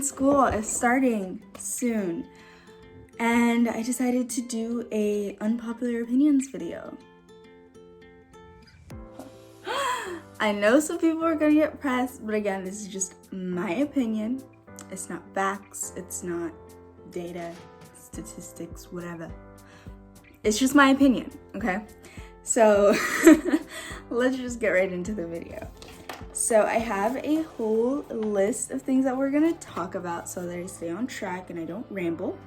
online school is starting soon, and I decided to do a unpopular opinions video. I know some people are gonna get pressed, but again, this is just my opinion. It's not facts, it's not data, statistics, whatever. It's just my opinion, okay? So let's just get right into the video. So I have a whole list of things that we're gonna talk about so that I stay on track and I don't ramble.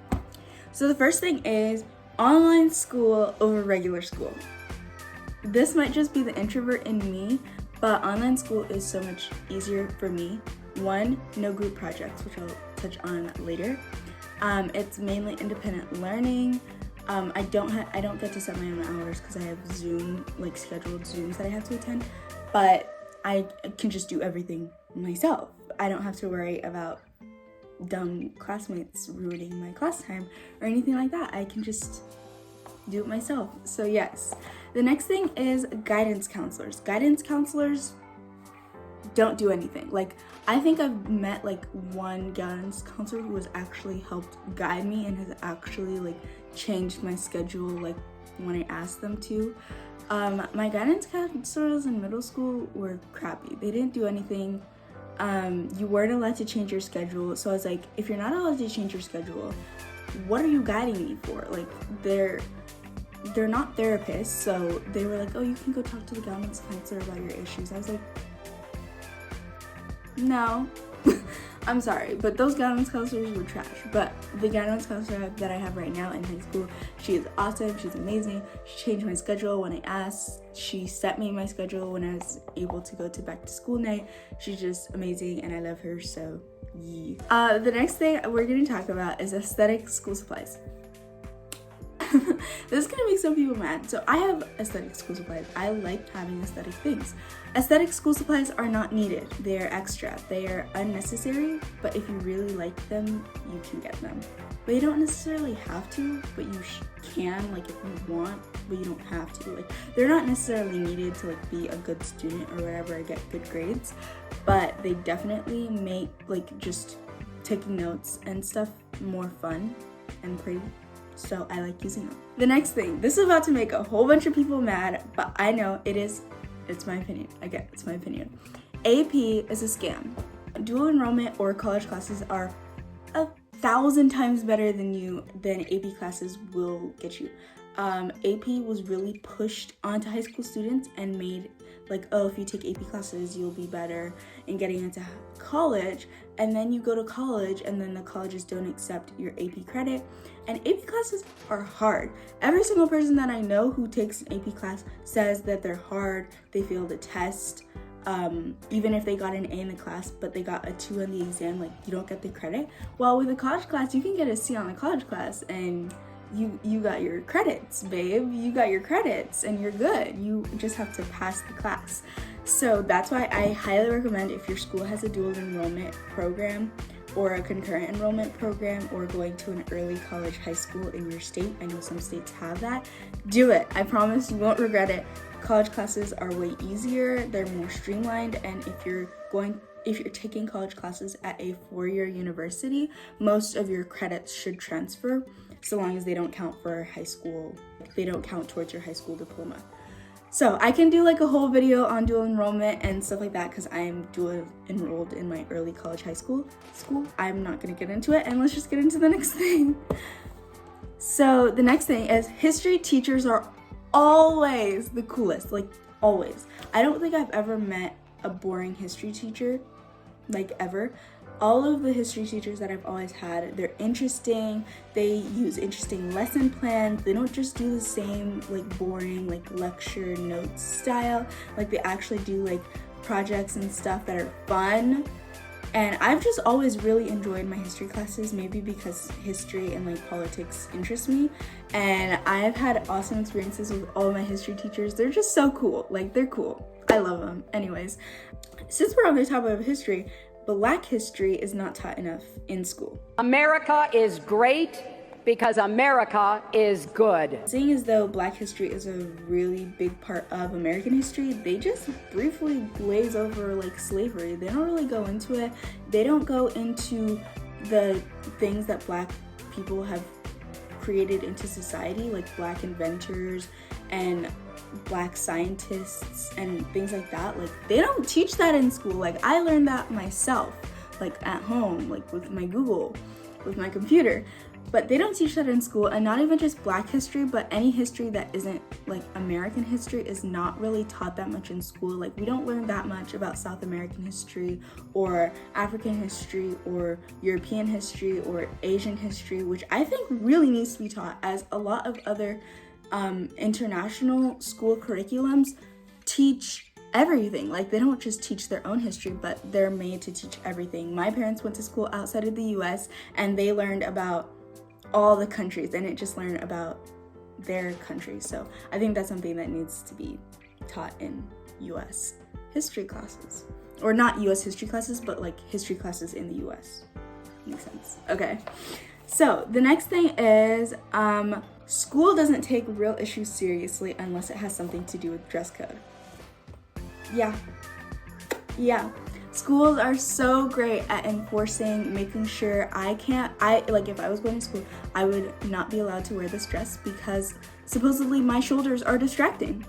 So the first thing is online school over regular school. This might just be the introvert in me, but online school is so much easier for me. One, no group projects, which I'll touch on later. It's mainly independent learning. I don't get to set my own hours because I have Zoom, like scheduled Zooms that I have to attend, but I can just do everything myself. I don't have to worry about dumb classmates ruining my class time or anything like that. I can just do it myself. So yes. The next thing is guidance counselors. Guidance counselors don't do anything. Like, I think I've met like one guidance counselor who has actually helped guide me and has actually like changed my schedule like when I asked them to. My guidance counselors in middle school were crappy. They didn't do anything. You weren't allowed to change your schedule. So I was like, if you're not allowed to change your schedule, what are you guiding me for? Like, they're not therapists. So they were like, oh, you can go talk to the guidance counselor about your issues. I was like, no. I'm sorry, but those guidance counselors were trash. But the guidance counselor that I have right now in high school, she is awesome, she's amazing. She changed my schedule when I asked. She set me my schedule when I was able to go to back to school night. She's just amazing and I love her, so yeah. The next thing we're gonna talk about is aesthetic school supplies. This is gonna make some people mad. So I have aesthetic school supplies. I like having aesthetic things. Aesthetic school supplies are not needed. They are extra. They are unnecessary, but if you really like them, you can get them. But you don't necessarily have to, but you can, like if you want, but you don't have to. Like, they're not necessarily needed to like be a good student or whatever, or get good grades, but they definitely make like just taking notes and stuff more fun and pretty. So I like using them. The next thing, this is about to make a whole bunch of people mad, but I know it's my opinion. Again, it's my opinion. AP is a scam. Dual enrollment or college classes are 1,000 times better than AP classes will get you. AP was really pushed onto high school students and made like, oh, if you take AP classes, you'll be better in getting into college. And then you go to college and then the colleges don't accept your AP credit. And AP classes are hard. Every single person that I know who takes an AP class says that they're hard. They fail the test. Even if they got an A in the class, but they got a 2 on the exam, like you don't get the credit. Well, with a college class, you can get a C on the college class and you got your credits, babe. You got your credits and you're good. You just have to pass the class. So that's why I highly recommend, if your school has a dual enrollment program or a concurrent enrollment program or going to an early college high school in your state, I know some states have that, do it. I promise you won't regret it. College classes are way easier, they're more streamlined, and if you're taking college classes at a 4-year university, most of your credits should transfer, so long as they don't count for high school, they don't count towards your high school diploma. So I can do like a whole video on dual enrollment and stuff like that because I am dual enrolled in my early college high school. I'm not gonna get into it, and let's just get into the next thing. So the next thing is history teachers are always the coolest, like always. I don't think I've ever met a boring history teacher, like ever. All of the history teachers that I've always had, they're interesting. They use interesting lesson plans. They don't just do the same like boring like lecture notes style. Like, they actually do like projects and stuff that are fun. And I've just always really enjoyed my history classes, maybe because history and like politics interest me. And I've had awesome experiences with all my history teachers. They're just so cool. Like, they're cool. I love them. Anyways, since we're on the topic of history, Black history is not taught enough in school. America is great because America is good. Seeing as though Black history is a really big part of American history, they just briefly glaze over like slavery. They don't really go into it. They don't go into the things that Black people have created into society, like Black inventors and Black scientists and things like that, like they don't teach that in school. Like I learned that myself, like at home, like with my Google, with my computer, but they don't teach that in school. And not even just Black history, but any history that isn't like American history is not really taught that much in school. Like we don't learn that much about South American history or African history or European history or Asian history, which I think really needs to be taught, as a lot of other international school curriculums teach everything. Like they don't just teach their own history, but they're made to teach everything. My parents went to school outside of the US and they learned about all the countries. They didn't just learn about their country. So I think that's something that needs to be taught in US history classes. Or not US history classes, but like history classes in the US. Makes sense. Okay. So the next thing is school doesn't take real issues seriously unless it has something to do with dress code. Yeah. Schools are so great at enforcing, making sure if I was going to school, I would not be allowed to wear this dress because supposedly my shoulders are distracting.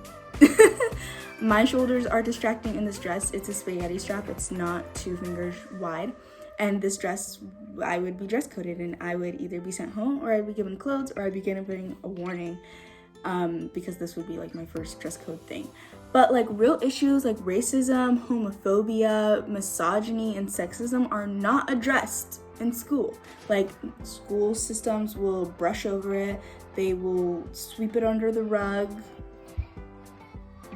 My shoulders are distracting in this dress. It's a spaghetti strap. It's not 2 fingers wide. And this dress, I would be dress coded and I would either be sent home or I'd be given clothes or I'd be given a warning because this would be like my first dress code thing. But like real issues like racism, homophobia, misogyny, and sexism are not addressed in school. Like school systems will brush over it. They will sweep it under the rug.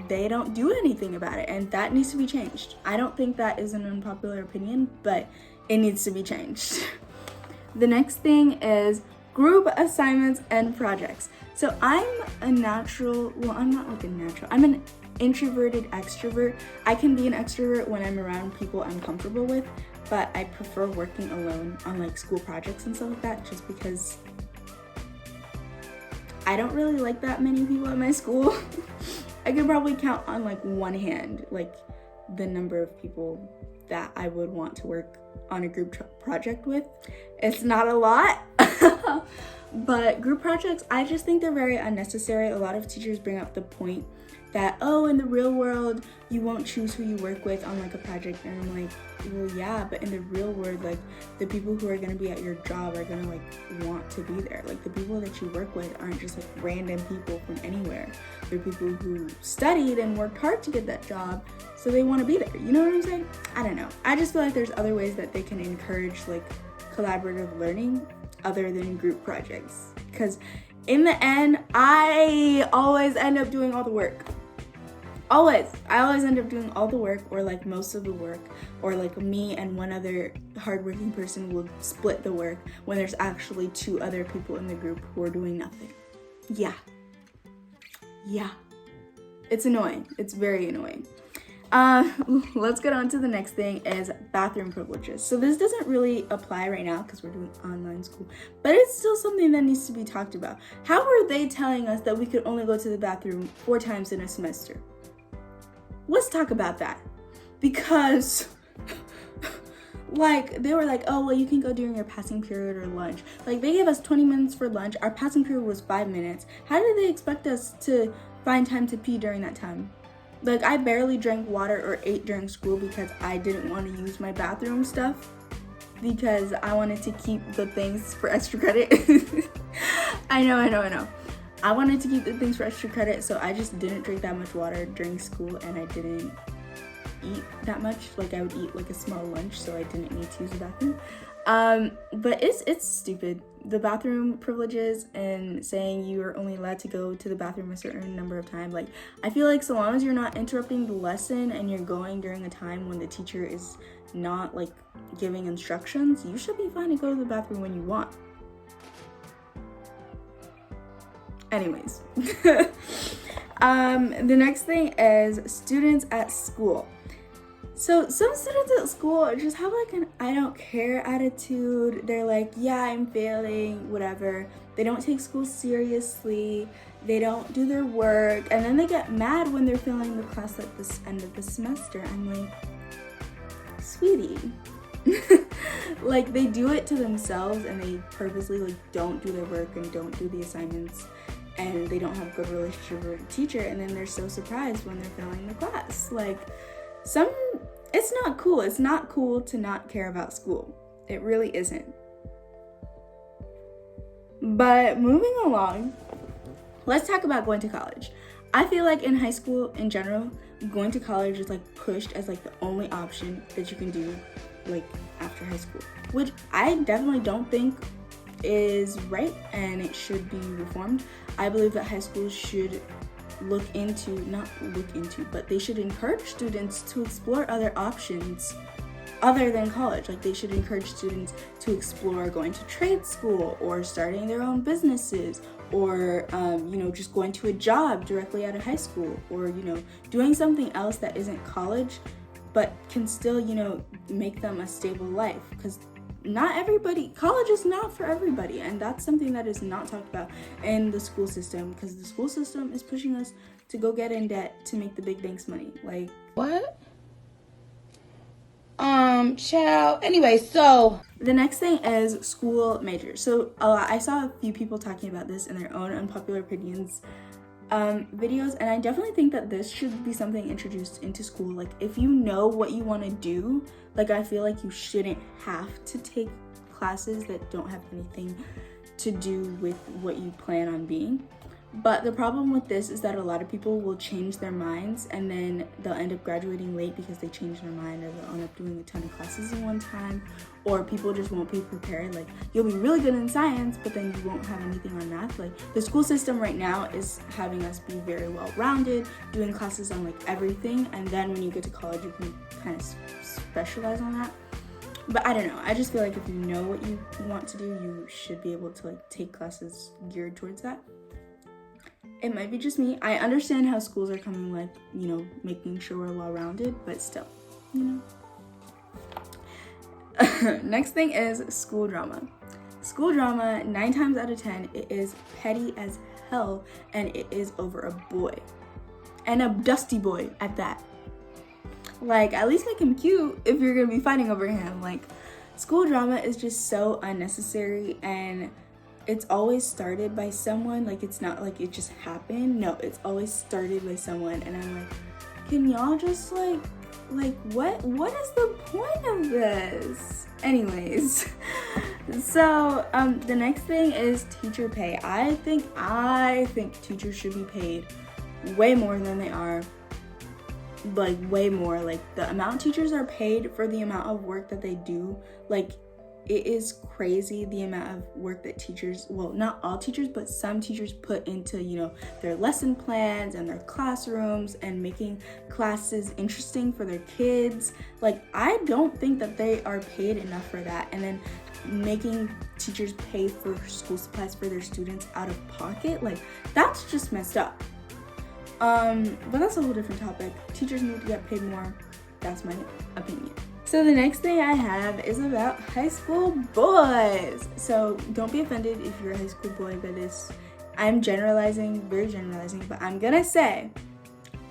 They don't do anything about it, and that needs to be changed. I don't think that is an unpopular opinion, but it needs to be changed. The next thing is group assignments and projects. So I'm I'm not like a natural. I'm an introverted extrovert. I can be an extrovert when I'm around people I'm comfortable with, but I prefer working alone on like school projects and stuff like that just because I don't really like that many people at my school. I could probably count on like one hand like the number of people that I would want to work on a group project with. It's not a lot. But group projects, I just think they're very unnecessary. A lot of teachers bring up the point that, oh, in the real world, you won't choose who you work with on like a project. And I'm like, well, yeah, but in the real world, like the people who are gonna be at your job are gonna like want to be there. Like the people that you work with aren't just like random people from anywhere. They're people who studied and worked hard to get that job, so they want to be there. You know what I'm saying? I don't know. I just feel like there's other ways that they can encourage like collaborative learning other than group projects. Because in the end, I always end up doing all the work. I always end up doing all the work, or like most of the work, or like me and one other hardworking person will split the work when there's actually 2 other people in the group who are doing nothing. Yeah. It's annoying. It's very annoying. Let's get on to the next thing, is bathroom privileges. So this doesn't really apply right now because we're doing online school, but it's still something that needs to be talked about. How are they telling us that we could only go to the bathroom 4 times in a semester? Let's talk about that. Because like they were like, oh well, you can go during your passing period or lunch. Like they gave us 20 minutes for lunch. Our passing period was 5 minutes. How did they expect us to find time to pee during that time? Like I barely drank water or ate during school because I didn't want to use my bathroom stuff because I wanted to keep the things for extra credit. I know. I wanted to keep the things for extra credit, so I just didn't drink that much water during school, and I didn't eat that much. Like I would eat like a small lunch, so I didn't need to use the bathroom. But it's stupid. The bathroom privileges and saying you are only allowed to go to the bathroom a certain number of times. Like I feel like so long as you're not interrupting the lesson and you're going during a time when the teacher is not like giving instructions, you should be fine to go to the bathroom when you want. Anyways, the next thing is students at school. So some students at school just have like an I don't care attitude. They're like, yeah, I'm failing, whatever. They don't take school seriously. They don't do their work. And then they get mad when they're failing the class at the end of the semester. I'm like, sweetie, Like, they do it to themselves, and they purposely like don't do their work and don't do the assignments, and they don't have a good relationship with the teacher, and then they're so surprised when they're failing the class. Like, it's not cool. It's not cool to not care about school. It really isn't. But moving along, let's talk about going to college. I feel like in high school in general, going to college is like pushed as like the only option that you can do like after high school, which I definitely don't think is right, and it should be reformed. I believe that high schools should but they should encourage students to explore other options other than college. Like, they should encourage students to explore going to trade school or starting their own businesses, or just going to a job directly out of high school, or doing something else that isn't college but can still make them a stable life, because college is not for everybody, and that's something that is not talked about in the school system, because the school system is pushing us to go get in debt to make the big banks money. Like, what? Child. Anyway, so the next thing is school majors. So I saw a few people talking about this in their own unpopular opinions videos, and I definitely think that this should be something introduced into school. Like, if you know what you want to do, like, I feel like you shouldn't have to take classes that don't have anything to do with what you plan on being. But the problem with this is that a lot of people will change their minds, and then they'll end up graduating late because they changed their mind, or they'll end up doing a ton of classes in one time, or people just won't be prepared. Like, you'll be really good in science, but then you won't have anything on math. Like, the school system right now is having us be very well-rounded, doing classes on like everything, and then when you get to college, you can kind of specialize on that. But I don't know, I just feel like if you know what you want to do, you should be able to like take classes geared towards that. It might be just me. I understand how schools are coming, like, making sure we're well-rounded, but still, Next thing is school drama. School drama, 9 times out of 10, it is petty as hell, and it is over a boy. And a dusty boy at that. Like, at least make him cute if you're gonna be fighting over him. Like, school drama is just so unnecessary, and it's always started by someone. Like, it's not like it just happened. No, it's always started by someone, and I'm like, can y'all just like what is the point of this? Anyways, so the next thing is teacher pay. I think teachers should be paid way more than they are. Like, way more. Like, the amount teachers are paid for the amount of work that they do, like, it is crazy the amount of work that teachers, well, not all teachers, but some teachers put into, their lesson plans and their classrooms and making classes interesting for their kids. Like, I don't think that they are paid enough for that. And then making teachers pay for school supplies for their students out of pocket, like, that's just messed up. But that's a whole different topic. Teachers need to get paid more. That's my opinion. So the next thing I have is about high school boys. So don't be offended if you're a high school boy by this. I'm generalizing, very generalizing, but I'm gonna say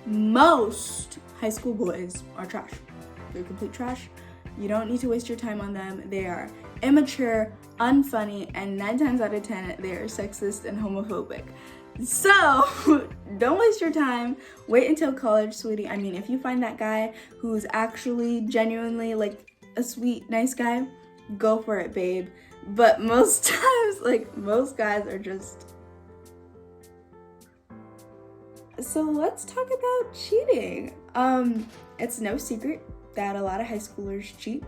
most high school boys are trash. They're complete trash. You don't need to waste your time on them. They are immature, unfunny, and 9 times out of 10, they are sexist and homophobic. So don't waste your time. Wait until college, sweetie. I mean, if you find that guy who's actually genuinely like a sweet, nice guy, go for it, babe. But most times, like, most guys are just... So let's talk about cheating. It's no secret that a lot of high schoolers cheat.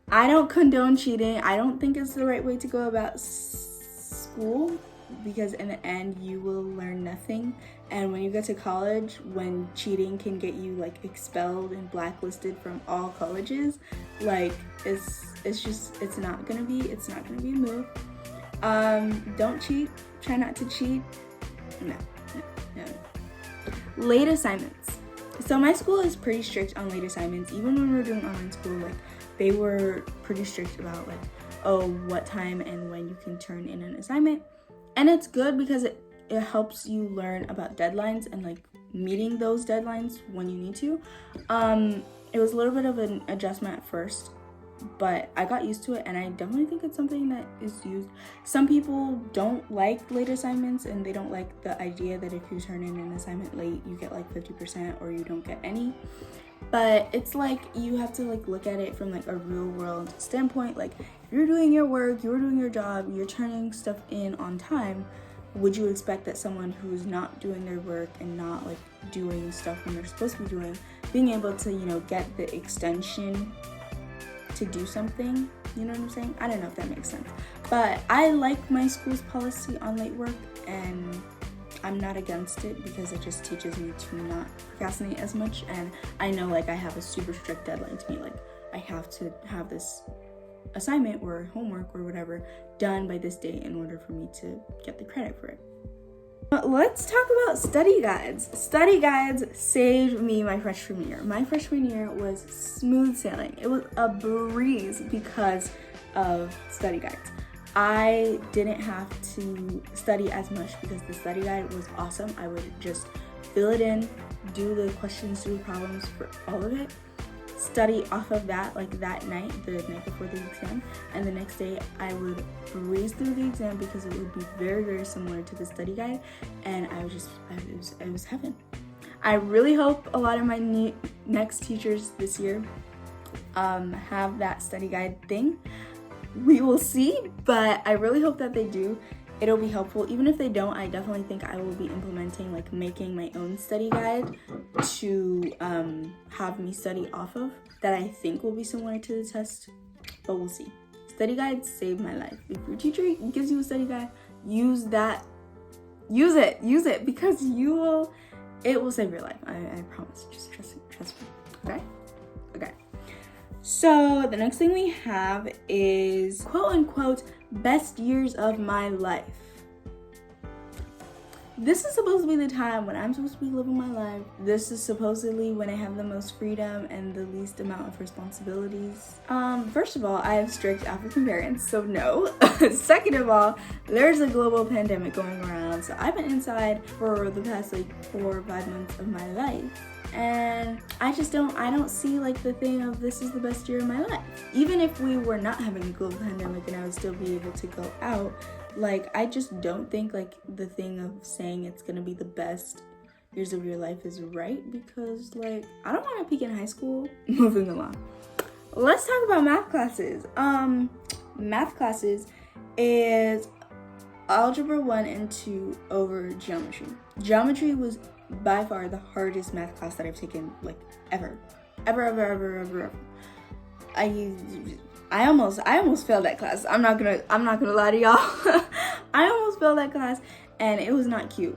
I don't condone cheating. I don't think it's the right way to go about school, because in the end you will learn nothing. And when you get to college, when cheating can get you like expelled and blacklisted from all colleges, like it's not gonna be a move. Don't cheat. Try not to cheat. No. Late assignments. So my school is pretty strict on late assignments. Even when we were doing online school, like, they were pretty strict about like, oh, what time and when you can turn in an assignment. And it's good because it helps you learn about deadlines and like meeting those deadlines when you need to. It was a little bit of an adjustment at first but I got used to it, and I definitely think it's something that is used. Some people don't like late assignments, and they don't like the idea that if you turn in an assignment late, you get like 50% or you don't get any. But it's like you have to like look at it from like a real world standpoint. Like if you're doing your work, you're doing your job, you're turning stuff in on time, would you expect that someone who's not doing their work and not like doing stuff when they're supposed to be doing, being able to, you know, get the extension to do something? You know what I'm saying? I don't know if that makes sense. But I like my school's policy on late work, and I'm not against it because it just teaches me to not procrastinate as much. And I know like I have a super strict deadline to meet. Like I have to have this assignment or homework or whatever done by this date in order for me to get the credit for it. But let's talk about study guides. Study guides saved me my freshman year. My freshman year was smooth sailing. It was a breeze because of study guides. I didn't have to study as much because the study guide was awesome. I would just fill it in, do the questions, do the problems for all of it, study off of that like that night, the night before the exam, and the next day I would breeze through the exam because it would be very, very similar to the study guide, and it was heaven. I really hope a lot of my next teachers this year have that study guide thing. We will see, but I really hope that they do. It'll be helpful. Even if they don't, I definitely think I will be implementing, like making my own study guide to have me study off of, that I think will be similar to the test, but we'll see. Study guides saved my life. If your teacher gives you a study guide, use that. Use it because it will save your life. I promise. Just trust me. Okay. So the next thing we have is quote unquote best years of my life. This is supposed to be the time when I'm supposed to be living my life. This is supposedly when I have the most freedom and the least amount of responsibilities. First of all, I have strict African parents, so no. Second of all, there's a global pandemic going around, so I've been inside for the past like 4 or 5 months of my life. And I don't see like the thing of this is the best year of my life. Even if we were not having a global pandemic and I would still be able to go out, like I just don't think like the thing of saying it's gonna be the best years of your life is right, because like I don't want to peak in high school. Moving along. Let's talk about math classes. Math classes is algebra 1 and 2 over geometry. Geometry was by far the hardest math class that I've taken like ever. I almost failed that class. I'm not gonna lie to y'all. I almost failed that class, and it was not cute.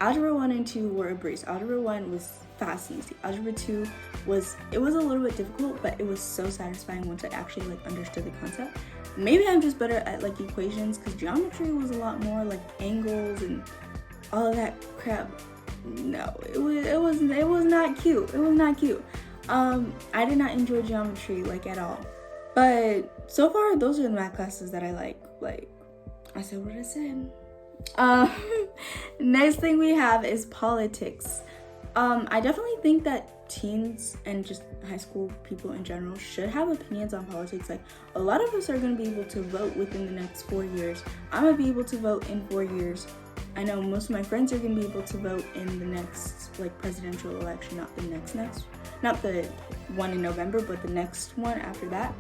Algebra 1 and 2 were a breeze. Algebra 1 was fast and easy. Algebra 2 was a little bit difficult, but it was so satisfying once I actually like understood the concept. Maybe I'm just better at like equations, because geometry was a lot more like angles and all of that crap. No, it was not cute. It was not cute. I did not enjoy geometry like at all. But so far, those are the math classes that I like. Like, I said what I said. Next thing we have is politics. I definitely think that teens and just high school people in general should have opinions on politics. Like, a lot of us are going to be able to vote within the next 4 years. I'm going to be able to vote in 4 years. I know most of my friends are going to be able to vote in the next, like, presidential election, not the one in November, but the next one after that.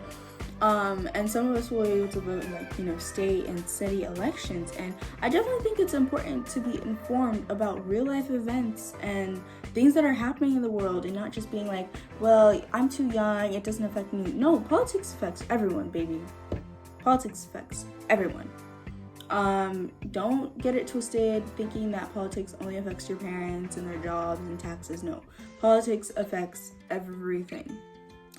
And some of us will be able to vote in, like, you know, state and city elections. And I definitely think it's important to be informed about real life events and things that are happening in the world, and not just being like, well, I'm too young, it doesn't affect me. No, politics affects everyone, baby. Politics affects everyone. Don't get it twisted thinking that politics only affects your parents and their jobs and taxes. No, politics affects everything.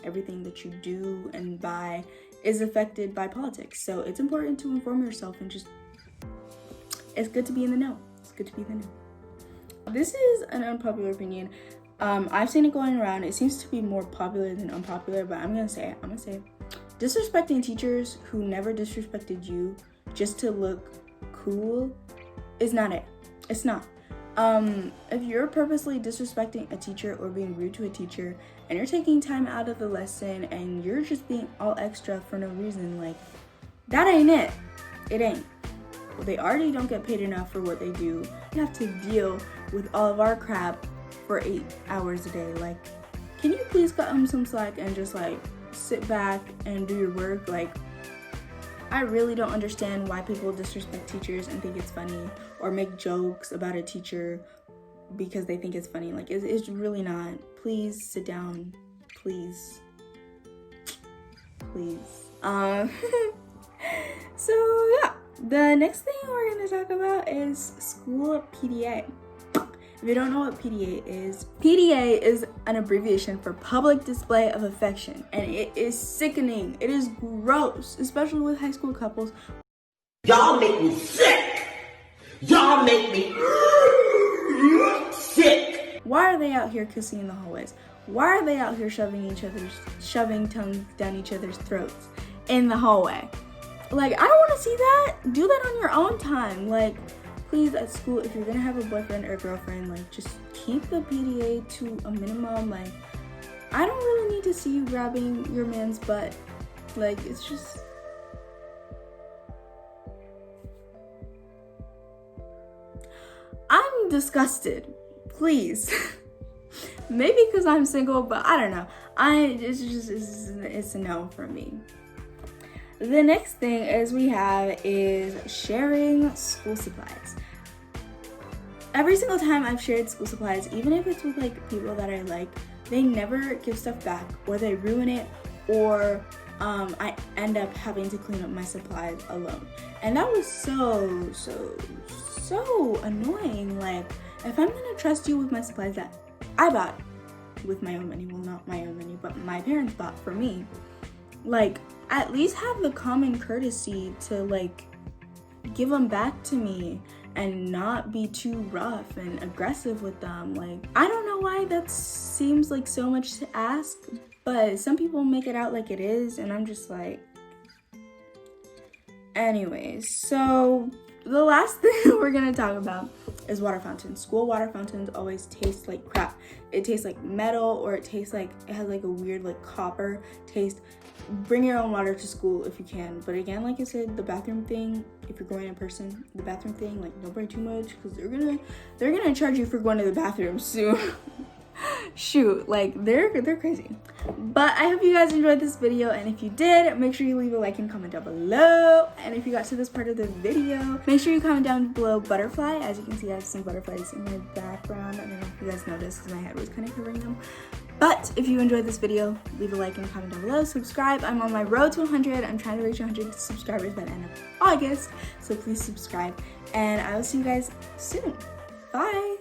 Everything that you do and buy is affected by politics. So it's important to inform yourself, and just, it's good to be in the know. It's good to be in the know. This is an unpopular opinion. I've seen it going around. It seems to be more popular than unpopular, but I'm gonna say it. Disrespecting teachers who never disrespected you just to look cool is not it. It's not. If you're purposely disrespecting a teacher or being rude to a teacher and you're taking time out of the lesson and you're just being all extra for no reason, like, that ain't it. It ain't. They already don't get paid enough for what they do. You have to deal with all of our crap for 8 hours a day. Like, can you please cut them some slack and just like sit back and do your work? Like, I really don't understand why people disrespect teachers and think it's funny, or make jokes about a teacher because they think it's funny. Like, it's really not. Please sit down. Please. So yeah, the next thing we're gonna talk about is school PDA. If you don't know what PDA is an abbreviation for public display of affection, and it is sickening. It is gross, especially with high school couples. Y'all make me sick. Y'all make me sick. Why are they out here kissing in the hallways? Why are they out here shoving tongues down each other's throats in the hallway? Like, I don't want to see that. Do that on your own time. Like, please, at school, if you're gonna have a boyfriend or a girlfriend, like, just keep the PDA to a minimum. Like, I don't really need to see you grabbing your man's butt. Like, it's just... I'm disgusted. Please. Maybe because I'm single, but I don't know. It's a no from me. The next thing is sharing school supplies. Every single time I've shared school supplies, even if it's with like people that I like, they never give stuff back, or they ruin it, or I end up having to clean up my supplies alone. And that was so annoying. Like, if I'm gonna trust you with my supplies that I bought with my own money, well, not my own money, but my parents bought for me, like, at least have the common courtesy to like give them back to me and not be too rough and aggressive with them. Like, I don't know why that seems like so much to ask, but some people make it out like it is, and I'm just like... Anyways, so the last thing we're gonna talk about is water fountains. School water fountains always taste like crap. It tastes like metal, or it tastes like it has like a weird like copper taste. Bring your own water to school if you can. But again, like I said, the bathroom thing, if you're going in person, the bathroom thing, like, don't bring too much, because they're gonna charge you for going to the bathroom soon. Shoot, like, they're crazy. But I hope you guys enjoyed this video, and if you did, make sure you leave a like and comment down below. And if you got to this part of the video, make sure you comment down below butterfly. As you can see, I have some butterflies in my background. I don't know if you guys noticed because my head was kind of covering them. But if you enjoyed this video, leave a like and comment down below. Subscribe. I'm on my road to 100. I'm trying to reach 100 subscribers by the end of August, so please subscribe, and I will see you guys soon. Bye.